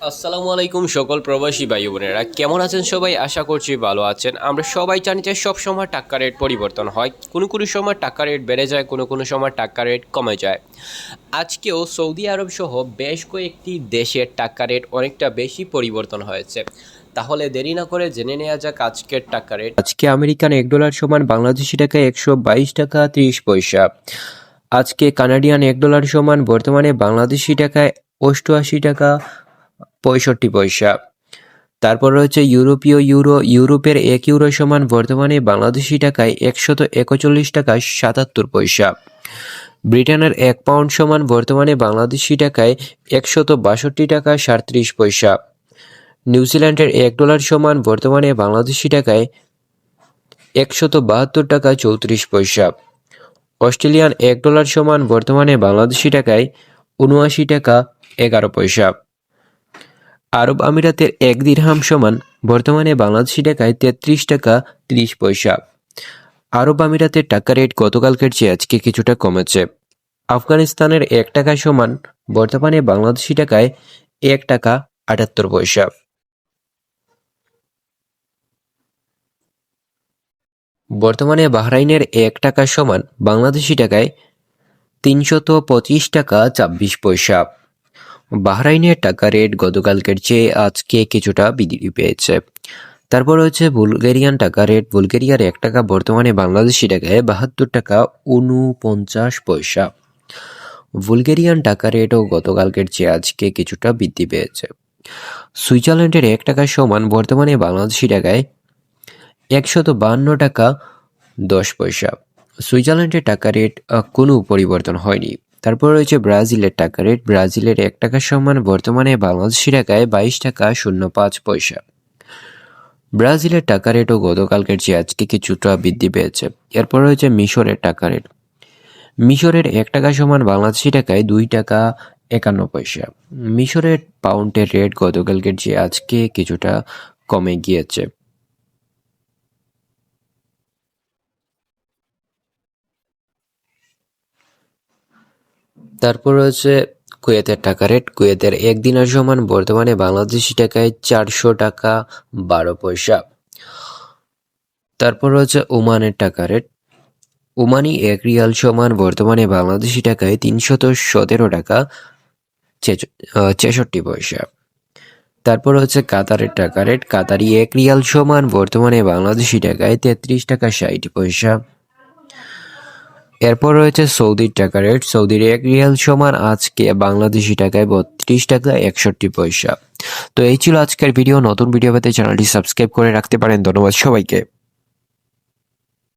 আসসালামু আলাইকুম সকল প্রবাসী ভাই বোনেরা, কেমন আছেন সবাই? আশা করছি ভালো আছেন। আমরা সবাই জানি যে সব সময় টাকা রেট পরিবর্তন হয়, কোনো কোনো সময় টাকা রেট বেড়ে যায়, কোনো কোনো সময় টাকা রেট কমে যায়। আজকেও সৌদি আরব সহ বেশ কয়েকটি দেশের টাকা রেট অনেকটা বেশি পরিবর্তন হয়েছে। তাহলে দেরি না করে জেনে নেওয়া যাক আজকের টাকা রেট। আজকে আমেরিকান $1 সমান বাংলাদেশি টাকায় 122 টাকা 30 পয়সা। আজকে কানাডিয়ান $1 সমান বর্তমানে বাংলাদেশি টাকায় 88 টাকা 65 পয়সা। তারপর রয়েছে ইউরোপীয় ইউরো। ইউরোপের €1 সমান বর্তমানে বাংলাদেশি টাকায় 141 টাকা 77 পয়সা। ব্রিটেনের £1 সমান বর্তমানে বাংলাদেশি টাকায় 162 টাকা 37 পয়সা। নিউজিল্যান্ডের $1 সমান বর্তমানে বাংলাদেশি টাকায় 172 টাকা 34 পয়সা। অস্ট্রেলিয়ান $1 সমান বর্তমানে বাংলাদেশি টাকায় 79 টাকা 11 পয়সা। আরব আমিরাতের 1 দিরহাম সমান বর্তমানে বাংলাদেশি টাকায় 33 টাকা 30 পয়সা। আরব আমিরাতের টাকা রেট গতকালকের চেয়ে আজকে কিছুটা কমেছে। আফগানিস্তানের 1 টাকা সমান বর্তমানে বাংলাদেশি টাকায় 1 টাকা 78 পয়সা। বর্তমানে বাহরাইনের 1 টাকা সমান বাংলাদেশি টাকায় 325 টাকা 26 পয়সা। বাহরাইনের টাকা রেট গতকালকের চেয়ে আজকে কিছুটা বৃদ্ধি পেয়েছে। তারপর হচ্ছে বুলগেরিয়ান টাকা রেট। বুলগেরিয়ার 1 টাকা বর্তমানে বাংলাদেশি টাকায় 72 টাকা 49 পয়সা। বুলগেরিয়ান টাকা রেটও গতকালকের চেয়ে আজকে কিছুটা বৃদ্ধি পেয়েছে। সুইজারল্যান্ডের 1 টাকা সমান বর্তমানে বাংলাদেশি টাকায় 152 টাকা 10 পয়সা। সুইজারল্যান্ডের টাকা রেট কোনো পরিবর্তন হয়নি। তারপর রয়েছে ব্রাজিলের টাকা রেট। ব্রাজিলের 1 টাকা সমান বর্তমানে বাংলাদেশি টাকায় 22 টাকা 05 পয়সা। ব্রাজিলের টাকা রেটও গতকালকের চেয়ে আজকে কিছুটা বৃদ্ধি পেয়েছে। এরপর রয়েছে মিশরের টাকা রেট। মিশরের 1 টাকা সমান বাংলাদেশি টাকায় 2 টাকা 51 পয়সা। মিশরের পাউন্ডের রেট গতকালকের চেয়ে আজকে কিছুটা কমে গিয়েছে। তারপর রয়েছে কুয়েতের টাকা রেট। কুয়েতের 1 দিনার সমান বর্তমানে বাংলাদেশি টাকায় 400 টাকা 12 পয়সা। তারপর রয়েছে ওমানের টাকা রেট। ওমানি 1 রিয়াল সমান বর্তমানে বাংলাদেশি টাকায় 317 টাকা 66 পয়সা। তারপর হচ্ছে কাতারের টাকা রেট। কাতারি 1 রিয়াল সমান বর্তমানে বাংলাদেশি টাকায় 33 টাকা 60 পয়সা। এরপর রয়েছে সৌদির টাকা রেট। সৌদির 1 রিয়াল সমান আজকে বাংলাদেশি টাকায় 32 টাকা 61 পয়সা। তো এই ছিল আজকের ভিডিও। নতুন ভিডিও পেতে চ্যানেলটি সাবস্ক্রাইব করে রাখতে পারেন। ধন্যবাদ সবাইকে।